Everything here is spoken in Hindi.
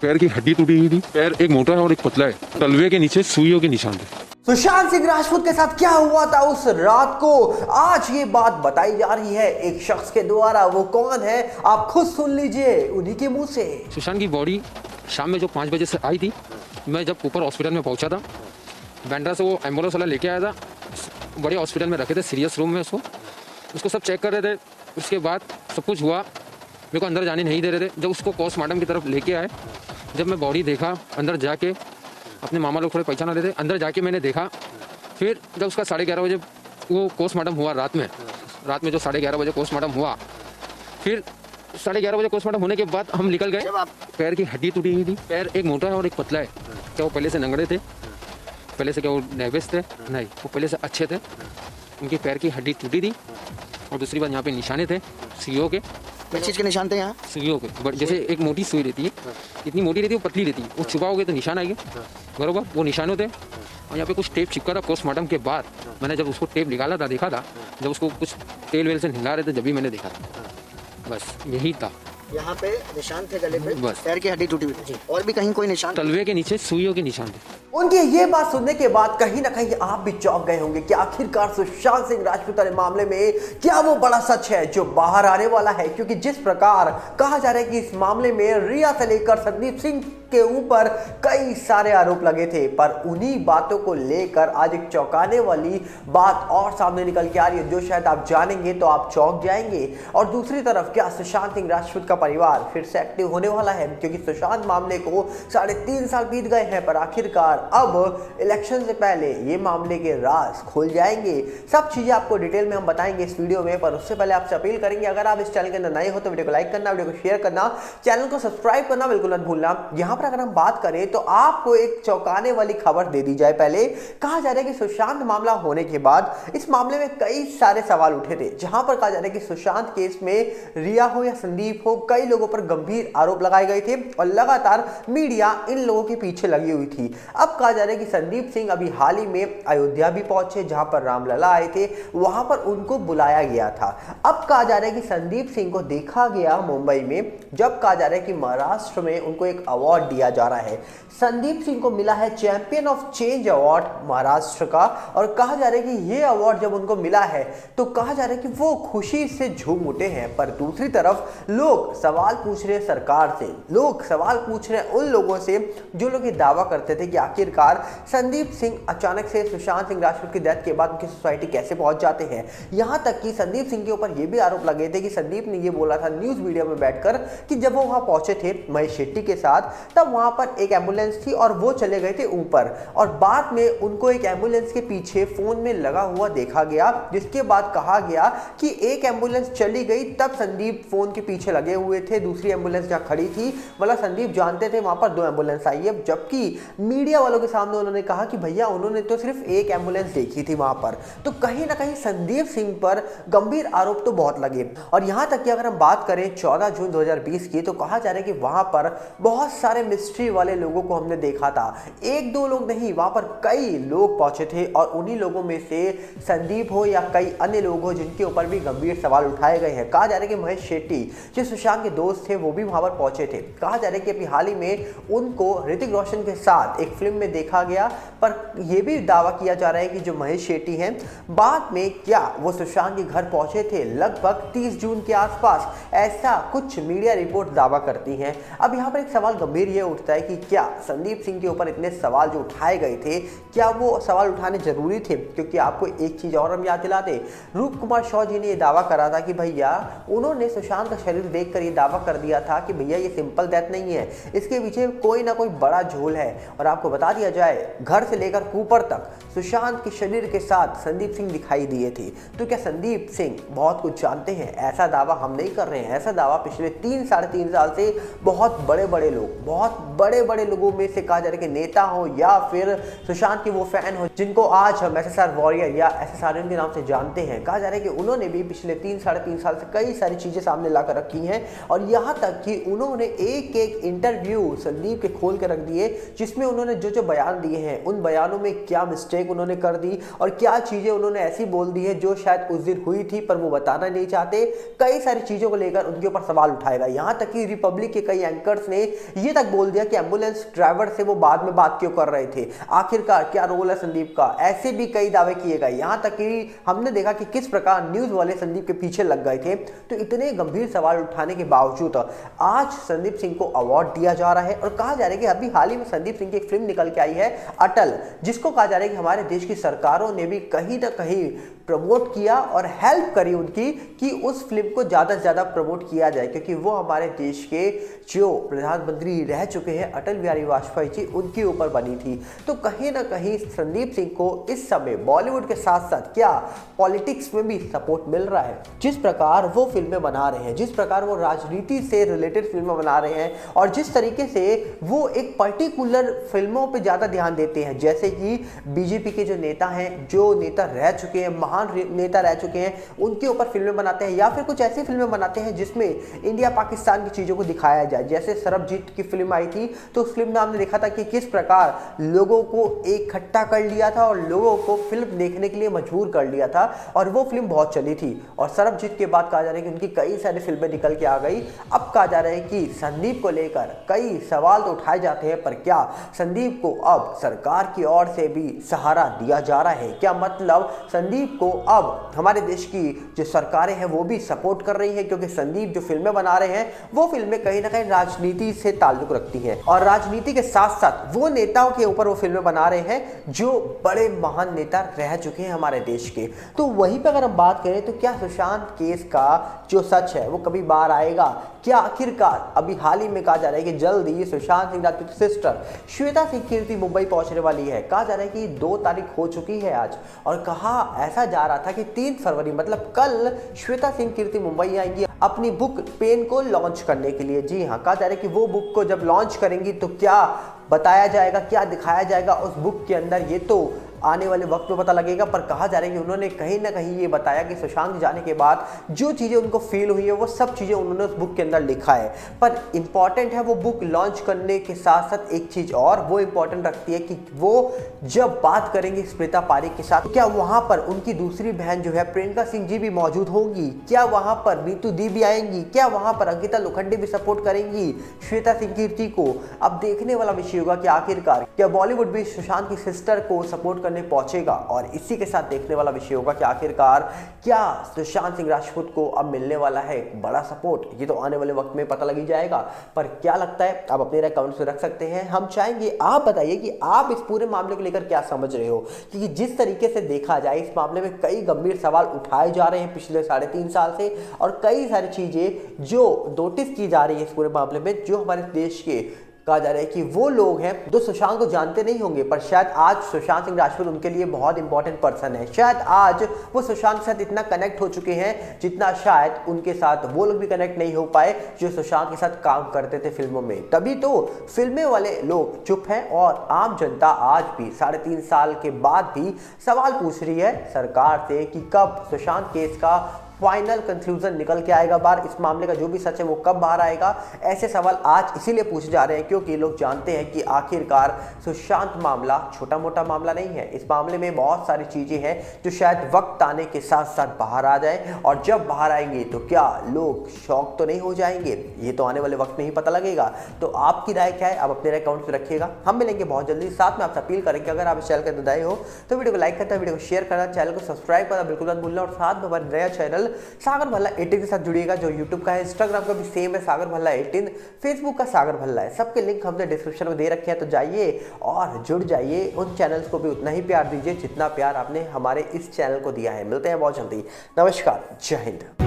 पैर की हड्डी टूटी हुई थी, पैर एक मोटा है और एक पतला है, तलवे के नीचे सुइयों के निशान थे। सुशांत सिंह राजपूत के साथ क्या हुआ था उस रात को, आज ये बात बताई जा रही है एक शख्स के द्वारा। वो कौन है आप खुद सुन लीजिए उन्हीं के मुंह से। सुशांत की बॉडी शाम में जो 5 बजे से आई थी, मैं जब ऊपर हॉस्पिटल में पहुंचा था, बैंड्रा से वो एम्बुलेंस वाला लेके आया था, बड़े हॉस्पिटल में रखे थे, सीरियस रूम में उसको सब चेक कर रहे थे। उसके बाद सब कुछ हुआ, मेरे को अंदर जाने नहीं दे रहे थे। जब उसको पोस्टमार्टम की तरफ लेके आए, जब मैं बॉडी देखा, अंदर जाके अपने मामा लोग थोड़े पहचान रहे थे, अंदर जाके मैंने देखा। फिर जब उसका 11:30 बजे वो पोस्टमार्टम हुआ, रात में जो 11:30 बजे पोस्टमार्टम हुआ, फिर 11:30 बजे पोस्टमार्टम होने के बाद हम निकल गए। पैर की हड्डी टूटी हुई थी, पैर एक मोटा है और एक पतला है। क्या वो पहले से नंगड़े थे? पहले से क्या वो नेवेस थे? नहीं, वो पहले से अच्छे थे। उनकी पैर की हड्डी टूटी थी। और दूसरी बात, यहाँ पे निशाने थे सुइयों के। किस चीज़ के निशान थे यहाँ? सुइयों के, जैसे एक मोटी सुई रहती है, इतनी मोटी रहती है, वो पतली रहती है, वो छुपाओगे तो निशान आएंगे, बरोबर वो निशानों थे। और यहाँ पे कुछ टेप चिपका था पोस्टमार्टम के बाद। मैंने जब उसको टेप निकाला था, देखा था, जब उसको कुछ तेल वेल से हिला रहे थे, जब भी मैंने देखा था। बस यही था। यहाँ पे निशान थे गले पे, बस। पैर की हड्डी टूटी हुई थी, और भी कहीं कोई निशान? तलवे के नीचे सुइयों के निशान थे। उनकी ये बात सुनने के बाद कहीं ना कहीं आप भी चौंक गए होंगे कि आखिरकार सुशांत सिंह राजपूत वाले मामले में क्या वो बड़ा सच है जो बाहर आने वाला है। क्योंकि जिस प्रकार कहा जा रहा है कि इस मामले में रिया से लेकर संदीप सिंह के ऊपर कई सारे आरोप लगे थे, पर उन्हीं बातों को लेकर आज एक चौंकाने वाली बात और सामने निकल के आ रही है, जो शायद आप जानेंगे तो आप चौंक जाएंगे। और दूसरी तरफ क्या सुशांत सिंह राजपूत का परिवार फिर से एक्टिव होने वाला है? क्योंकि सुशांत मामले को 3.5 साल बीत गए हैं, पर आखिरकार अब इलेक्शन से पहले ये मामले के राज खुल जाएंगे। सब चीजें आपको डिटेल में हम बताएंगे इस वीडियो में, पर उससे पहले आपसे अपील करेंगे, अगर आप इस चैनल के अंदर नए हो तो वीडियो को लाइक करना, वीडियो को शेयर करना, चैनल को सब्सक्राइब करना बिल्कुल मत भूलना। यहाँ पर अगर हम बात करें तो आपको एक चौंकाने वाली खबर दे दी जाए। पहले कहा जा रहा है कि सुशांत मामला होने के बाद इस मामले में कई सारे सवाल उठे थे, जहां पर कहा जा रहा है कि सुशांत केस में रिया हो या संदीप हो, कई लोगों पर गंभीर आरोप लगाए गए थे और लगातार मीडिया इन लोगों के पीछे लगी हुई थी। अब कहा जा रहा है कि संदीप सिंह अभी हाल ही में अयोध्या भी पहुंचे, जहां पर रामलला आए थे, वहां पर उनको बुलाया गया था। अब कहा जा रहा है कि संदीप सिंह को देखा गया मुंबई में, जब कहा जा रहा है कि महाराष्ट्र में उनको एक अवार्ड दिया जा रहा है। संदीप सिंह को मिला है champion of change award Maharashtra का, और कहा जा रहा है कि यह अवार्ड जब उनको मिला है तो कहा जा रहा है कि वो खुशी से झूम उठे हैं। पर दूसरी तरफ लोग सवाल पूछ रहे हैं सरकार से, लोग सवाल पूछ रहे हैं उन लोगों से जो लोग ये दावा करते थे कि आखिरकार संदीप सिंह अचानक से सुशांत सिंह राजपूत की डेथ के बाद उनकी सोसाइटी कैसे पहुंच जाते हैं। यहां तक कि संदीप सिंह के ऊपर यह भी आरोप लगे थे कि संदीप ने यह बोला था न्यूज मीडिया में बैठकर कि जब वो वहां पहुंचे थे महेश शेट्टी के साथ, तब वहां पर एक एम्बुलेंस थी और वो चले गए थे ऊपर, और बाद में उनको एक एम्बुलेंस के पीछे फोन में लगा हुआ देखा गया, जिसके बाद कहा गया कि एक एम्बुलेंस चली गई, तब संदीप फोन के पीछे लगे हुए थे, दूसरी एम्बुलेंस जहां खड़ी थी, मतलब संदीप जानते थे वहां पर 2 एम्बुलेंस आई है। जबकि मीडिया वालों के सामने उन्होंने कहा कि भैया उन्होंने तो सिर्फ एक एम्बुलेंस देखी थी वहां पर। तो कहीं ना कहीं संदीप सिंह पर गंभीर आरोप तो बहुत लगे। और यहां तक कि अगर हम बात करें 14 जून 2020 की, तो कहा जा रहा है कि वहां पर बहुत सारे मिस्ट्री वाले लोगों को हमने देखा था। 1-2 लोग नहीं, वहां पर कई लोग पहुंचे थे, और उन्हीं लोगों में से संदीप हो या कई अन्य लोग हो जिनके ऊपर भी गंभीर सवाल उठाए गए हैं। कहा जा रहा है कि महेश शेट्टी जो सुशांत के दोस्त थे वो भी वहां पर पहुंचे थे। कहा जा रहा है कि अभी हाल ही में उनको ऋतिक रोशन के साथ एक फिल्म में देखा गया, पर यह भी दावा किया जा रहा है कि जो महेश शेट्टी हैं बाद में क्या वो सुशांत के घर पहुंचे थे लगभग 30 जून के आसपास, ऐसा कुछ मीडिया रिपोर्ट दावा करती हैं। अब यहाँ पर एक सवाल गंभीर ये उठता है कि क्या संदीप सिंह के ऊपर इतने सवाल जो उठाए गए थे, क्या वो सवाल उठाने जरूरी थे? क्योंकि आपको एक चीज और हम याद दिलाते, रूप कुमार शॉ जी ने यह दावा करा था कि भैया उन्होंने सुशांत का शरीर देखकर ये दावा कर दिया था कि भैया ये सिंपल डेथ नहीं है, इसके पीछे कोई ना कोई बड़ा झोल है। और आपको बता दिया जाए, घर से लेकर ऊपर तक सुशांत के शरीर के साथ संदीप सिंह दिखाई दिए थे। तो क्या संदीप सिंह बहुत कुछ जानते हैं? ऐसा दावा हम नहीं कर रहे हैं, ऐसा दावा पिछले 3-3.5 साल से बहुत बड़े बड़े लोग, बहुत बड़े बड़े लोगों में से कहा जा रहा है कि नेता हो या फिर सुशांत के वो फैन हो जिनको आज हम SSR वॉरियर या SSR के नाम से जानते हैं, कहा जा रहा है कि उन्होंने भी पिछले 3-3.5 साल से कई सारी चीजें सामने लाकर रखी हैं और यहाँ तक कि उन्होंने एक एक इंटरव्यू संदीप के खोल के रख दिए, जिसमें उन्होंने जो जो बयान दिए हैं उन बयानों में क्या मिस्टेक उन्होंने कर दी और क्या चीज़ें उन्होंने ऐसी बोल दी है जो शायद उस दिन हुई थी पर वो बताना नहीं चाहते। कई सारी चीज़ों को लेकर उनके ऊपर सवाल उठाएगा। यहाँ तक कि रिपब्लिक के कई एंकर्स ने ये तक बोल दिया कि एम्बुलेंस ड्राइवर से वो बाद में बात क्यों कर रहे थे, आखिरकार क्या रोल है संदीप का, ऐसे भी कई दावे किए गए। यहाँ तक कि हमने देखा कि किस प्रकार न्यूज़ वाले संदीप के पीछे लग गए थे। तो इतने गंभीर सवाल उठाने के बावजूद आज संदीप सिंह को अवार्ड दिया जा रहा है और कहा जा रहा है कि अभी हाल ही में संदीप सिंह की एक फिल्म निकल के आई है अटल, जिसको कहा जा रहा है कि हमारे देश की सरकारों ने भी कहीं ना कहीं प्रमोट किया और हेल्प करी उनकी कि उस फिल्म को ज़्यादा से ज़्यादा प्रमोट किया जाए, क्योंकि वो हमारे देश के जो प्रधानमंत्री रह चुके हैं अटल बिहारी वाजपेयी जी, उनके ऊपर बनी थी। तो कहीं ना कहीं संदीप सिंह को इस समय बॉलीवुड के साथ साथ क्या पॉलिटिक्स में भी सपोर्ट मिल रहा है। जिस प्रकार वो फिल्में बना रहे हैं, जिस प्रकार वो राजनीति से रिलेटेड फिल्में बना रहे हैं और जिस तरीके से वो एक पर्टिकुलर फिल्मों पर ज़्यादा ध्यान देते हैं, जैसे कि बीजेपी के जो नेता हैं, जो नेता रह चुके हैं, महान नेता रह चुके हैं, उनके ऊपर फिल्में बनाते हैं या फिर कुछ ऐसी फिल्में बनाते हैं जिसमें इंडिया पाकिस्तान की चीज़ों को दिखाया जाए। जैसे सरबजीत की फिल्म आई थी, तो उस फिल्म में हमने देखा था कि किस प्रकार लोगों को इकट्ठा कर लिया था और लोगों को फिल्म देखने के लिए मजबूर कर लिया था और वो फिल्म बहुत चली थी। और सरबजीत के बाद कहा जा रहा है कि उनकी कई सारी फिल्में निकल के आ गई। अब कहा जा रहा है कि संदीप को लेकर कई सवाल तो उठाए जाते हैं, पर क्या संदीप को अब सरकार की ओर से भी सहारा दिया जा रहा है? क्या मतलब संदीप को अब हमारे देश की जो सरकारें हैं वो भी सपोर्ट कर रही है, क्योंकि संदीप जो फिल्में बना रहे हैं वो फिल्में कहीं ना कहीं राजनीति से ताल्लुक रखती हैं और राजनीति के साथ साथ वो नेताओं के ऊपर वो फिल्में बना रहे हैं जो बड़े महान नेता रह चुके हैं हमारे देश के। तो वहीं पर अगर हम बात करें तो क्या सुशांत केस का जो सच है वो कभी बाहर आएगा? क्या आखिरकार अभी हाल ही में कहा जा रहा है कि जल्द ही सुशांत सिंह राजपूत की सिस्टर श्वेता सिंह कीर्ति मुंबई पहुंचने वाली है। कहा जा रहा है कि 2 तारीख हो चुकी है आज, और कहा ऐसा जा रहा था कि 3 फरवरी मतलब कल श्वेता सिंह कीर्ति मुंबई आएंगी अपनी बुक पेन को लॉन्च करने के लिए। जी हाँ, कहा जा रहा है कि वो बुक को जब लॉन्च करेंगी तो क्या बताया जाएगा, क्या दिखाया जाएगा उस बुक के अंदर, ये तो आने वाले वक्त में पता लगेगा। पर कहा जा रहा है कि उन्होंने कहीं ना कहीं ये बताया कि सुशांत जाने के बाद जो चीज़ें उनको फील हुई है वो सब चीज़ें उन्होंने उस बुक के अंदर लिखा है। पर इंपॉर्टेंट है वो बुक लॉन्च करने के साथ साथ एक चीज़ और वो इंपॉर्टेंट रखती है कि वो जब बात करेंगे स्मिता पारेख के साथ, क्या वहाँ पर उनकी दूसरी बहन जो है प्रियंका सिंह जी भी मौजूद होंगी? क्या वहाँ पर नीतू दी भी आएंगी? क्या वहाँ पर अंकिता लोखंडे भी सपोर्ट करेंगी श्वेता सिंह कीर्ति को? अब देखने वाला विषय होगा कि आखिरकार क्या बॉलीवुड भी सुशांत की सिस्टर को सपोर्ट करने पहुंचेगा। और इसी के साथ देखने वाला विषय होगा कि आखिरकार क्या सुशांत सिंह राजपूत को अब मिलने वाला है एक बड़ा सपोर्ट? ये तो आने वाले वक्त में पता लग ही जाएगा। पर क्या लगता है आप अपने राय कमेंट्स में रख सकते हैं। हम चाहेंगे आप बताइए कि आप इस पूरे मामले को लेकर क्या समझ रहे हो, क्योंकि जिस तरीके से देखा जाए इस मामले में कई गंभीर सवाल उठाए जा रहे हैं पिछले 3.5 साल से, और कई सारी चीजें जो नोटिस की जा रही है इस पूरे मामले में, जो हमारे देश के कहा जा रहा है कि वो लोग हैं जो सुशांत को जानते नहीं होंगे, पर शायद आज सुशांत सिंह राजपूत उनके लिए बहुत इंपॉर्टेंट पर्सन है। शायद आज वो सुशांत के साथ इतना कनेक्ट हो चुके हैं जितना शायद उनके साथ वो लोग भी कनेक्ट नहीं हो पाए जो सुशांत के साथ काम करते थे फिल्मों में। तभी तो फिल्में वाले लोग चुप हैं और आम जनता आज भी 3.5 साल के बाद भी सवाल पूछ रही है सरकार से कि कब सुशांत केस का फाइनल कंक्लूजन निकल के आएगा बाहर, इस मामले का जो भी सच है वो कब बाहर आएगा। ऐसे सवाल आज इसीलिए पूछे जा रहे हैं क्योंकि लोग जानते हैं कि आखिरकार सुशांत मामला छोटा मोटा मामला नहीं है। इस मामले में बहुत सारी चीजें हैं जो शायद वक्त आने के साथ साथ बाहर आ जाए, और जब बाहर आएंगे तो क्या लोग शॉक तो नहीं हो जाएंगे, ये तो आने वाले वक्त में ही पता लगेगा। तो आपकी राय क्या है, आप अपने राय कमेंट में रखिएगा। हम मिलेंगे बहुत जल्दी। साथ में आपसे अपील करेंगे अगर आप इस चैनल के नए हो तो वीडियो को लाइक करना, वीडियो को शेयर करना, चैनल को सब्सक्राइब करना बिल्कुल मत भूलना, और साथ में हमारे नया चैनल सागर भल्ला 18 के साथ जुड़िएगा जो यूट्यूब का है, इंस्टाग्राम का भी सेम है सागर भल्ला 18, फेसबुक का सागर भल्ला है। सबके लिंक हमने डिस्क्रिप्शन में दे रखे हैं, तो जाइए और जुड़ जाइए। उन चैनल्स को भी उतना ही प्यार दीजिए जितना प्यार आपने हमारे इस चैनल को दिया है। मिलते हैं बहुत जल्दी। नमस्कार, जय हिंद।